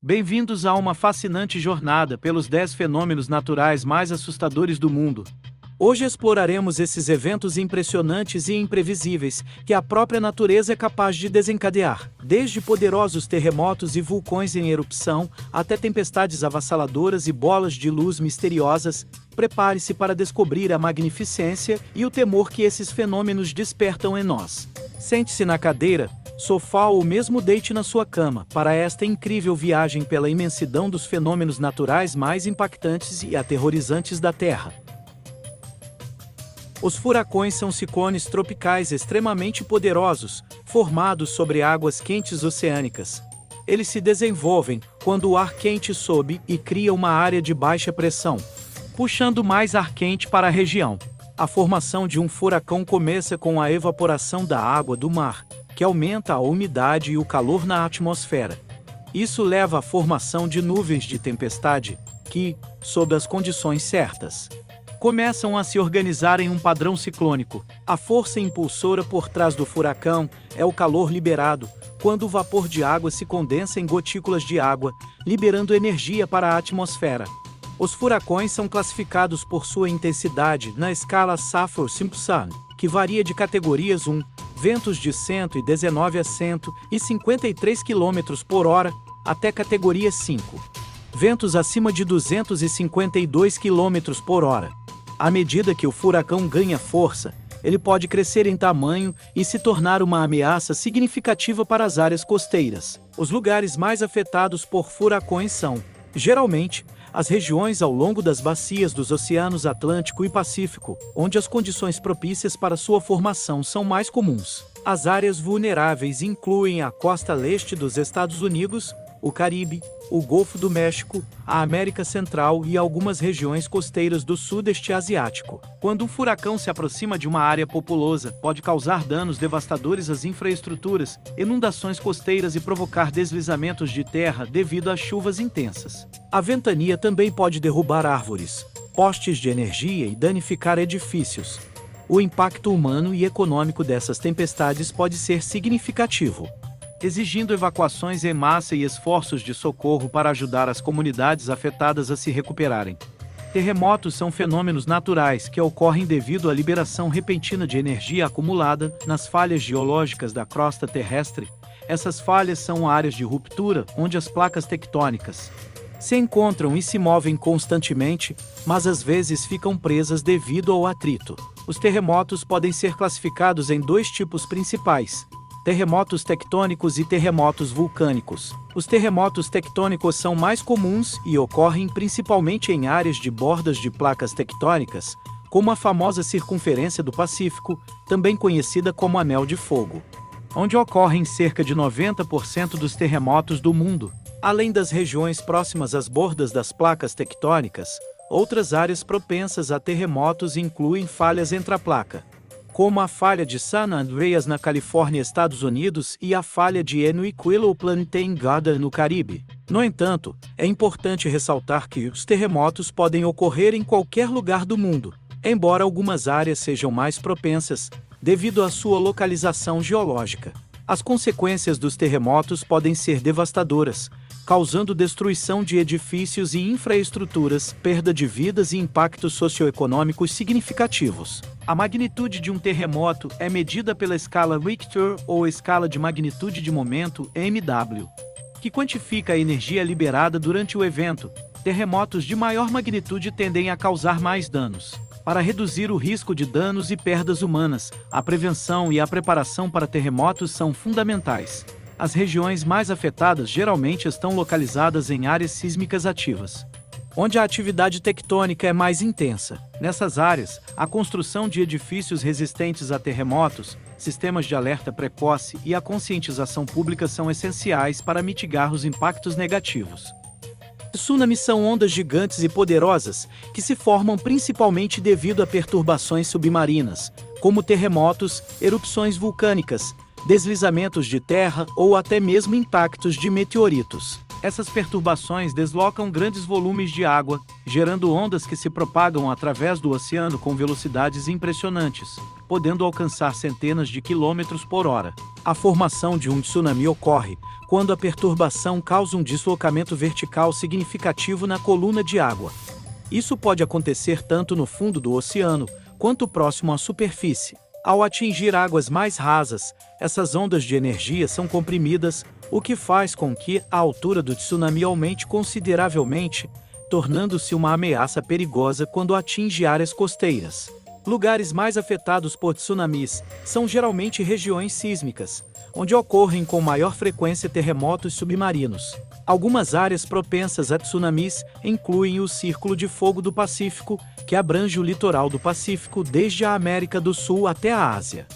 Bem-vindos a uma fascinante jornada pelos 10 fenômenos naturais mais assustadores do mundo. Hoje exploraremos esses eventos impressionantes e imprevisíveis que a própria natureza é capaz de desencadear, desde poderosos terremotos e vulcões em erupção, até tempestades avassaladoras e bolas de luz misteriosas. Prepare-se para descobrir a magnificência e o temor que esses fenômenos despertam em nós. Sente-se na cadeira, sofá ou mesmo deite na sua cama para esta incrível viagem pela imensidão dos fenômenos naturais mais impactantes e aterrorizantes da Terra. Os furacões são ciclones tropicais extremamente poderosos, formados sobre águas quentes oceânicas. Eles se desenvolvem quando o ar quente sobe e cria uma área de baixa pressão, puxando mais ar quente para a região. A formação de um furacão começa com a evaporação da água do mar, que aumenta a umidade e o calor na atmosfera. Isso leva à formação de nuvens de tempestade, que, sob as condições certas, começam a se organizar em um padrão ciclônico. A força impulsora por trás do furacão é o calor liberado, quando o vapor de água se condensa em gotículas de água, liberando energia para a atmosfera. Os furacões são classificados por sua intensidade na escala Saffir-Simpson, que varia de categorias 1, ventos de 119 a 153 km por hora, até categoria 5, ventos acima de 252 km por hora. À medida que o furacão ganha força, ele pode crescer em tamanho e se tornar uma ameaça significativa para as áreas costeiras. Os lugares mais afetados por furacões são, geralmente, as regiões ao longo das bacias dos oceanos Atlântico e Pacífico, onde as condições propícias para sua formação são mais comuns. As áreas vulneráveis incluem a costa leste dos Estados Unidos, o Caribe, o Golfo do México, a América Central e algumas regiões costeiras do Sudeste Asiático. Quando um furacão se aproxima de uma área populosa, pode causar danos devastadores às infraestruturas, inundações costeiras e provocar deslizamentos de terra devido às chuvas intensas. A ventania também pode derrubar árvores, postes de energia e danificar edifícios. O impacto humano e econômico dessas tempestades pode ser significativo, exigindo evacuações em massa e esforços de socorro para ajudar as comunidades afetadas a se recuperarem. Terremotos são fenômenos naturais que ocorrem devido à liberação repentina de energia acumulada nas falhas geológicas da crosta terrestre. Essas falhas são áreas de ruptura onde as placas tectônicas se encontram e se movem constantemente, mas às vezes ficam presas devido ao atrito. Os terremotos podem ser classificados em dois tipos principais: terremotos tectônicos e terremotos vulcânicos. Os terremotos tectônicos são mais comuns e ocorrem principalmente em áreas de bordas de placas tectônicas, como a famosa circunferência do Pacífico, também conhecida como Anel de Fogo, onde ocorrem cerca de 90% dos terremotos do mundo. Além das regiões próximas às bordas das placas tectônicas, outras áreas propensas a terremotos incluem falhas intraplaca, como a falha de San Andreas na Califórnia, Estados Unidos, e a falha de Enuiquilo Plantain Garden no Caribe. No entanto, é importante ressaltar que os terremotos podem ocorrer em qualquer lugar do mundo, embora algumas áreas sejam mais propensas, devido à sua localização geológica. As consequências dos terremotos podem ser devastadoras, causando destruição de edifícios e infraestruturas, perda de vidas e impactos socioeconômicos significativos. A magnitude de um terremoto é medida pela escala Richter ou escala de magnitude de momento (MW), que quantifica a energia liberada durante o evento. Terremotos de maior magnitude tendem a causar mais danos. Para reduzir o risco de danos e perdas humanas, a prevenção e a preparação para terremotos são fundamentais. As regiões mais afetadas geralmente estão localizadas em áreas sísmicas ativas, onde a atividade tectônica é mais intensa. Nessas áreas, a construção de edifícios resistentes a terremotos, sistemas de alerta precoce e a conscientização pública são essenciais para mitigar os impactos negativos. Tsunamis são ondas gigantes e poderosas que se formam principalmente devido a perturbações submarinas, como terremotos, erupções vulcânicas, deslizamentos de terra ou até mesmo impactos de meteoritos. Essas perturbações deslocam grandes volumes de água, gerando ondas que se propagam através do oceano com velocidades impressionantes, podendo alcançar centenas de quilômetros por hora. A formação de um tsunami ocorre quando a perturbação causa um deslocamento vertical significativo na coluna de água. Isso pode acontecer tanto no fundo do oceano, quanto próximo à superfície. Ao atingir águas mais rasas, essas ondas de energia são comprimidas, o que faz com que a altura do tsunami aumente consideravelmente, tornando-se uma ameaça perigosa quando atinge áreas costeiras. Lugares mais afetados por tsunamis são geralmente regiões sísmicas, onde ocorrem com maior frequência terremotos submarinos. Algumas áreas propensas a tsunamis incluem o Círculo de Fogo do Pacífico, que abrange o litoral do Pacífico desde a América do Sul até a Ásia,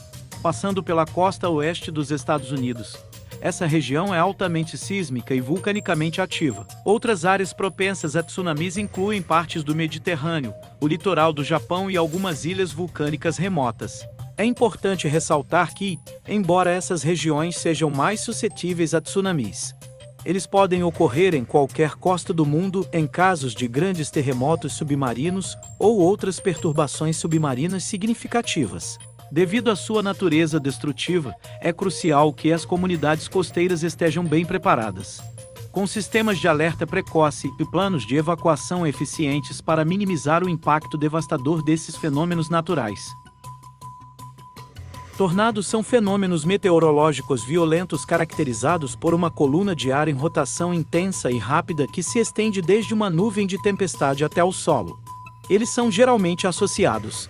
passando pela costa oeste dos Estados Unidos. Essa região é altamente sísmica e vulcanicamente ativa. Outras áreas propensas a tsunamis incluem partes do Mediterrâneo, o litoral do Japão e algumas ilhas vulcânicas remotas. É importante ressaltar que, embora essas regiões sejam mais suscetíveis a tsunamis, eles podem ocorrer em qualquer costa do mundo em casos de grandes terremotos submarinos ou outras perturbações submarinas significativas. Devido à sua natureza destrutiva, é crucial que as comunidades costeiras estejam bem preparadas, com sistemas de alerta precoce e planos de evacuação eficientes para minimizar o impacto devastador desses fenômenos naturais. Tornados são fenômenos meteorológicos violentos caracterizados por uma coluna de ar em rotação intensa e rápida que se estende desde uma nuvem de tempestade até o solo. Eles são geralmente associados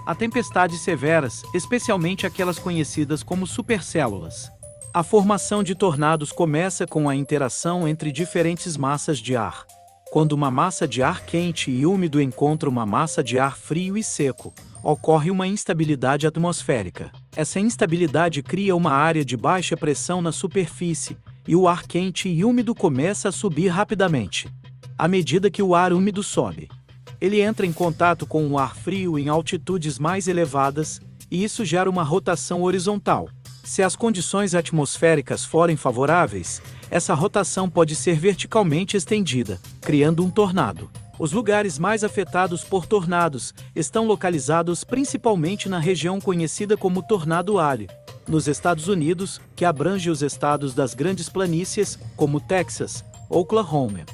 a tempestades severas, especialmente aquelas conhecidas como supercélulas. A formação de tornados começa com a interação entre diferentes massas de ar. Quando uma massa de ar quente e úmido encontra uma massa de ar frio e seco, ocorre uma instabilidade atmosférica. Essa instabilidade cria uma área de baixa pressão na superfície, e o ar quente e úmido começa a subir rapidamente. À medida que o ar úmido sobe, ele entra em contato com o ar frio em altitudes mais elevadas, e isso gera uma rotação horizontal. Se as condições atmosféricas forem favoráveis, essa rotação pode ser verticalmente estendida, criando um tornado. Os lugares mais afetados por tornados estão localizados principalmente na região conhecida como Tornado Alley, nos Estados Unidos, que abrange os estados das Grandes Planícies, como Texas, Oklahoma,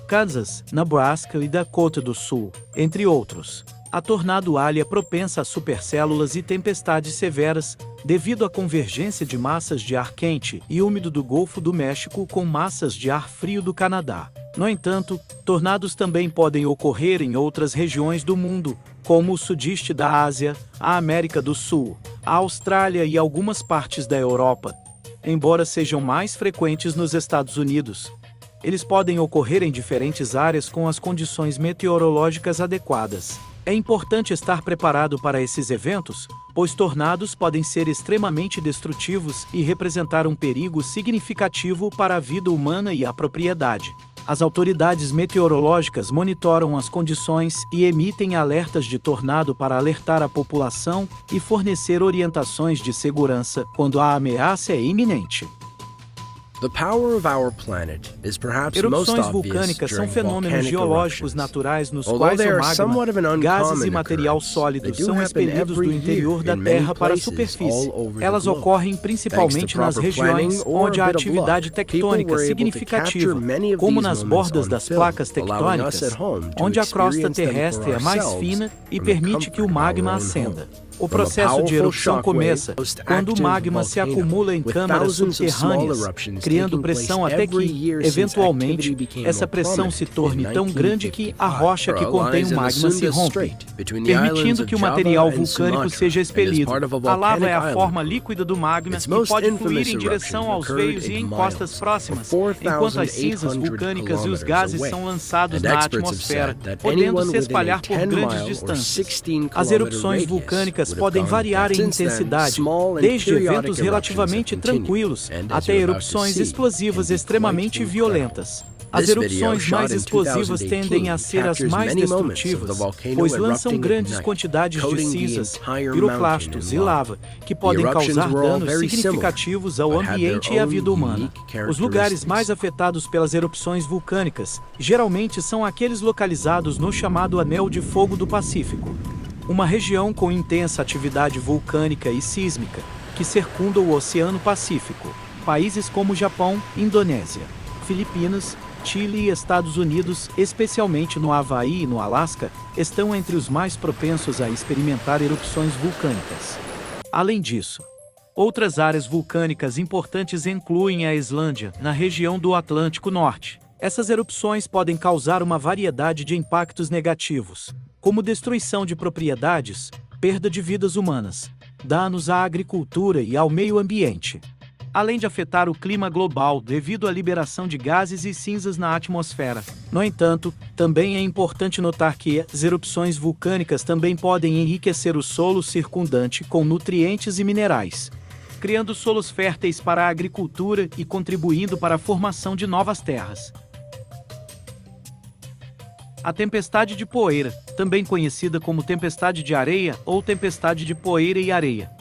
Kansas, Nebraska e Dakota do Sul, entre outros. A Tornado Alley é propensa a supercélulas e tempestades severas, devido à convergência de massas de ar quente e úmido do Golfo do México com massas de ar frio do Canadá. No entanto, tornados também podem ocorrer em outras regiões do mundo, como o sudeste da Ásia, a América do Sul, a Austrália e algumas partes da Europa. Embora sejam mais frequentes nos Estados Unidos, eles podem ocorrer em diferentes áreas com as condições meteorológicas adequadas. É importante estar preparado para esses eventos, pois tornados podem ser extremamente destrutivos e representar um perigo significativo para a vida humana e a propriedade. As autoridades meteorológicas monitoram as condições e emitem alertas de tornado para alertar a população e fornecer orientações de segurança quando a ameaça é iminente. Erupções vulcânicas são fenômenos geológicos naturais nos quais o magma, gases e material sólido são expelidos do interior da Terra para a superfície. Elas ocorrem principalmente nas regiões onde há atividade tectônica significativa, como nas bordas das placas tectônicas, onde a crosta terrestre é mais fina e permite que o magma ascenda. O processo de erupção começa quando o magma se acumula em câmaras subterrâneas, criando pressão até que, eventualmente, essa pressão se torne tão grande que a rocha que contém o magma se rompe, permitindo que o material vulcânico seja expelido. A lava é a forma líquida do magma e pode fluir em direção aos veios e encostas próximas, enquanto as cinzas vulcânicas e os gases são lançados na atmosfera, podendo se espalhar por grandes distâncias. As erupções vulcânicas podem variar em intensidade, desde eventos relativamente tranquilos até erupções explosivas extremamente violentas. As erupções mais explosivas tendem a ser as mais destrutivas, pois lançam grandes quantidades de cinzas, piroclastos e lava, que podem causar danos significativos ao ambiente e à vida humana. Os lugares mais afetados pelas erupções vulcânicas geralmente são aqueles localizados no chamado Anel de Fogo do Pacífico, uma região com intensa atividade vulcânica e sísmica, que circunda o Oceano Pacífico. Países como Japão, Indonésia, Filipinas, Chile e Estados Unidos, especialmente no Havaí e no Alasca, estão entre os mais propensos a experimentar erupções vulcânicas. Além disso, outras áreas vulcânicas importantes incluem a Islândia, na região do Atlântico Norte. Essas erupções podem causar uma variedade de impactos negativos, como destruição de propriedades, perda de vidas humanas, danos à agricultura e ao meio ambiente, além de afetar o clima global devido à liberação de gases e cinzas na atmosfera. No entanto, também é importante notar que as erupções vulcânicas também podem enriquecer o solo circundante com nutrientes e minerais, criando solos férteis para a agricultura e contribuindo para a formação de novas terras. A tempestade de poeira, também conhecida como tempestade de areia ou tempestade de poeira e areia,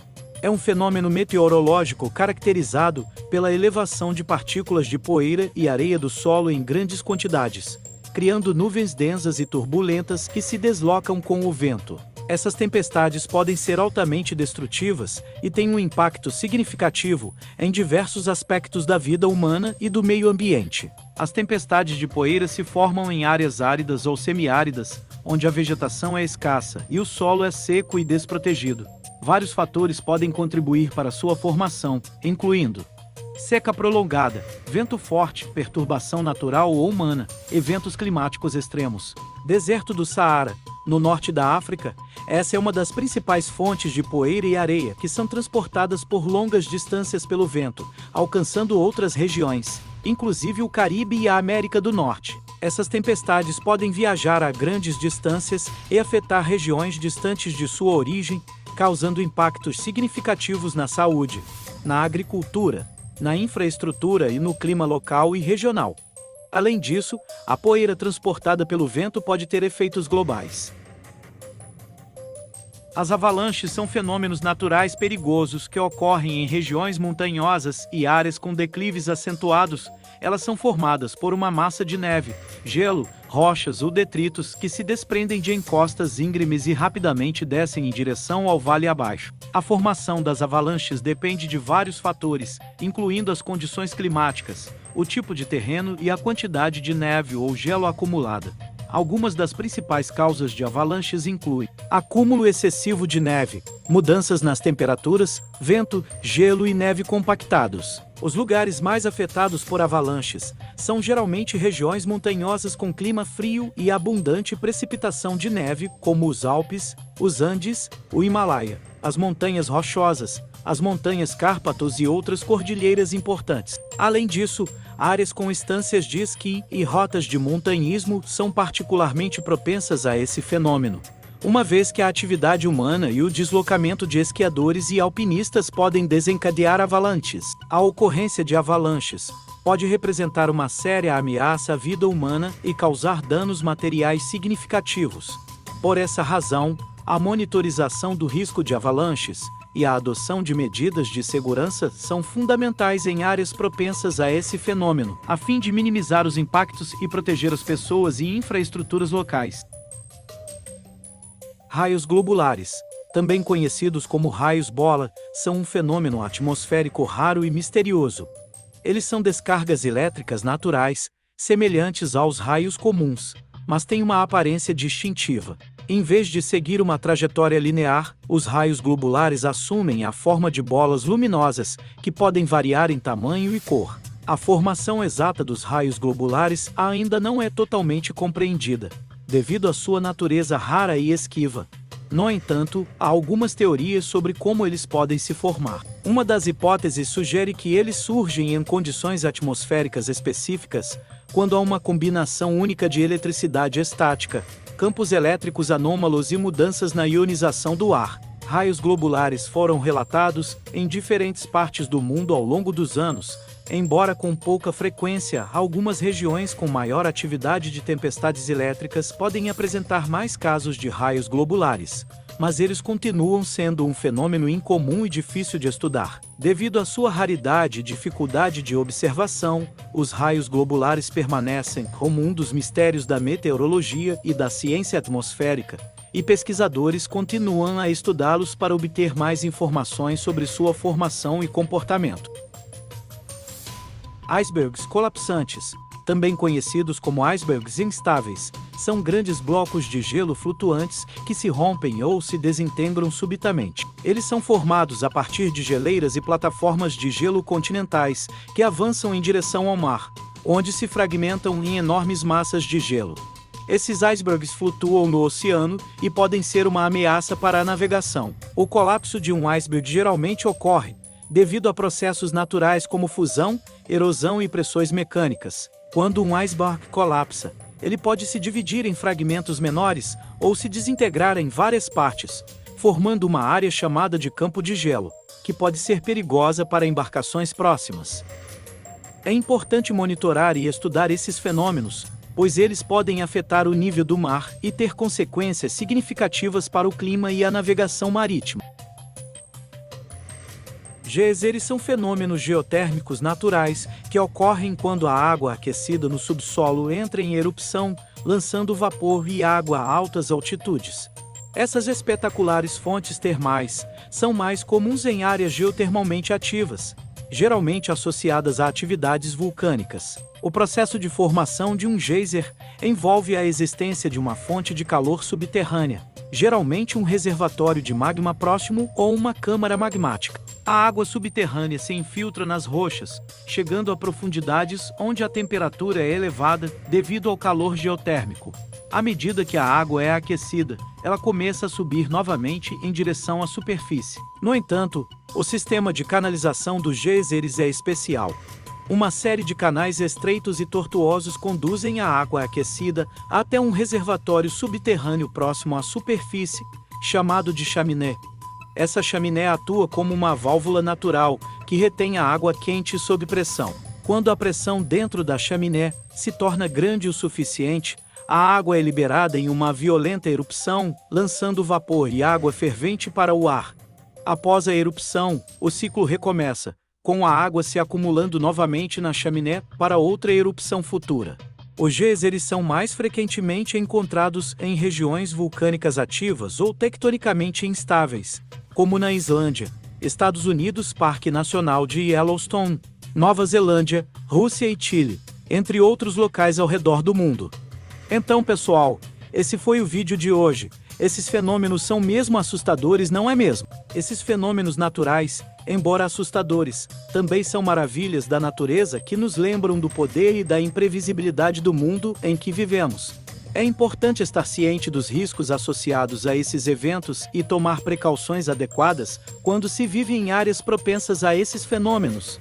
é um fenômeno meteorológico caracterizado pela elevação de partículas de poeira e areia do solo em grandes quantidades, criando nuvens densas e turbulentas que se deslocam com o vento. Essas tempestades podem ser altamente destrutivas e têm um impacto significativo em diversos aspectos da vida humana e do meio ambiente. As tempestades de poeira se formam em áreas áridas ou semiáridas, onde a vegetação é escassa e o solo é seco e desprotegido. Vários fatores podem contribuir para sua formação, incluindo seca prolongada, vento forte, perturbação natural ou humana, eventos climáticos extremos. Deserto do Saara, no norte da África, essa é uma das principais fontes de poeira e areia que são transportadas por longas distâncias pelo vento, alcançando outras regiões, inclusive o Caribe e a América do Norte. Essas tempestades podem viajar a grandes distâncias e afetar regiões distantes de sua origem, causando impactos significativos na saúde, na agricultura, na infraestrutura e no clima local e regional. Além disso, a poeira transportada pelo vento pode ter efeitos globais. As avalanches são fenômenos naturais perigosos que ocorrem em regiões montanhosas e áreas com declives acentuados. Elas são formadas por uma massa de neve, gelo, rochas ou detritos que se desprendem de encostas íngremes e rapidamente descem em direção ao vale abaixo. A formação das avalanches depende de vários fatores, incluindo as condições climáticas, o tipo de terreno e a quantidade de neve ou gelo acumulada. Algumas das principais causas de avalanches incluem acúmulo excessivo de neve, mudanças nas temperaturas, vento, gelo e neve compactados. Os lugares mais afetados por avalanches são geralmente regiões montanhosas com clima frio e abundante precipitação de neve, como os Alpes, os Andes, o Himalaia, as montanhas rochosas, as montanhas Cárpatos e outras cordilheiras importantes. Além disso, áreas com estâncias de esqui e rotas de montanhismo são particularmente propensas a esse fenômeno, uma vez que a atividade humana e o deslocamento de esquiadores e alpinistas podem desencadear avalanches. A ocorrência de avalanches pode representar uma séria ameaça à vida humana e causar danos materiais significativos. Por essa razão, a monitorização do risco de avalanches e a adoção de medidas de segurança são fundamentais em áreas propensas a esse fenômeno, a fim de minimizar os impactos e proteger as pessoas e infraestruturas locais. Raios globulares, também conhecidos como raios-bola, são um fenômeno atmosférico raro e misterioso. Eles são descargas elétricas naturais, semelhantes aos raios comuns, mas têm uma aparência distintiva. Em vez de seguir uma trajetória linear, os raios globulares assumem a forma de bolas luminosas, que podem variar em tamanho e cor. A formação exata dos raios globulares ainda não é totalmente compreendida, devido à sua natureza rara e esquiva. No entanto, há algumas teorias sobre como eles podem se formar. Uma das hipóteses sugere que eles surgem em condições atmosféricas específicas, quando há uma combinação única de eletricidade estática, campos elétricos anômalos e mudanças na ionização do ar. Raios globulares foram relatados em diferentes partes do mundo ao longo dos anos, Embora com pouca frequência, algumas regiões com maior atividade de tempestades elétricas podem apresentar mais casos de raios globulares, mas eles continuam sendo um fenômeno incomum e difícil de estudar. Devido à sua raridade e dificuldade de observação, os raios globulares permanecem como um dos mistérios da meteorologia e da ciência atmosférica, e pesquisadores continuam a estudá-los para obter mais informações sobre sua formação e comportamento. Icebergs colapsantes, também conhecidos como icebergs instáveis, são grandes blocos de gelo flutuantes que se rompem ou se desintegram subitamente. Eles são formados a partir de geleiras e plataformas de gelo continentais que avançam em direção ao mar, onde se fragmentam em enormes massas de gelo. Esses icebergs flutuam no oceano e podem ser uma ameaça para a navegação. O colapso de um iceberg geralmente ocorre devido a processos naturais como fusão, erosão e pressões mecânicas. Quando um iceberg colapsa, ele pode se dividir em fragmentos menores ou se desintegrar em várias partes, formando uma área chamada de campo de gelo, que pode ser perigosa para embarcações próximas. É importante monitorar e estudar esses fenômenos, pois eles podem afetar o nível do mar e ter consequências significativas para o clima e a navegação marítima. Geysers são fenômenos geotérmicos naturais que ocorrem quando a água aquecida no subsolo entra em erupção, lançando vapor e água a altas altitudes. Essas espetaculares fontes termais são mais comuns em áreas geotermalmente ativas, geralmente associadas a atividades vulcânicas. O processo de formação de um geyser envolve a existência de uma fonte de calor subterrânea, geralmente um reservatório de magma próximo ou uma câmara magmática. A água subterrânea se infiltra nas rochas, chegando a profundidades onde a temperatura é elevada devido ao calor geotérmico. À medida que a água é aquecida, ela começa a subir novamente em direção à superfície. No entanto, o sistema de canalização dos geysers é especial. Uma série de canais estreitos e tortuosos conduzem a água aquecida até um reservatório subterrâneo próximo à superfície, chamado de chaminé. Essa chaminé atua como uma válvula natural que retém a água quente sob pressão. Quando a pressão dentro da chaminé se torna grande o suficiente, a água é liberada em uma violenta erupção, lançando vapor e água fervente para o ar. Após a erupção, o ciclo recomeça, com a água se acumulando novamente na chaminé para outra erupção futura. Os geysers são mais frequentemente encontrados em regiões vulcânicas ativas ou tectonicamente instáveis, como na Islândia, Estados Unidos, Parque Nacional de Yellowstone, Nova Zelândia, Rússia e Chile, entre outros locais ao redor do mundo. Então, pessoal, esse foi o vídeo de hoje. Esses fenômenos são mesmo assustadores, não é mesmo? Esses fenômenos naturais, embora assustadores, também são maravilhas da natureza que nos lembram do poder e da imprevisibilidade do mundo em que vivemos. É importante estar ciente dos riscos associados a esses eventos e tomar precauções adequadas quando se vive em áreas propensas a esses fenômenos.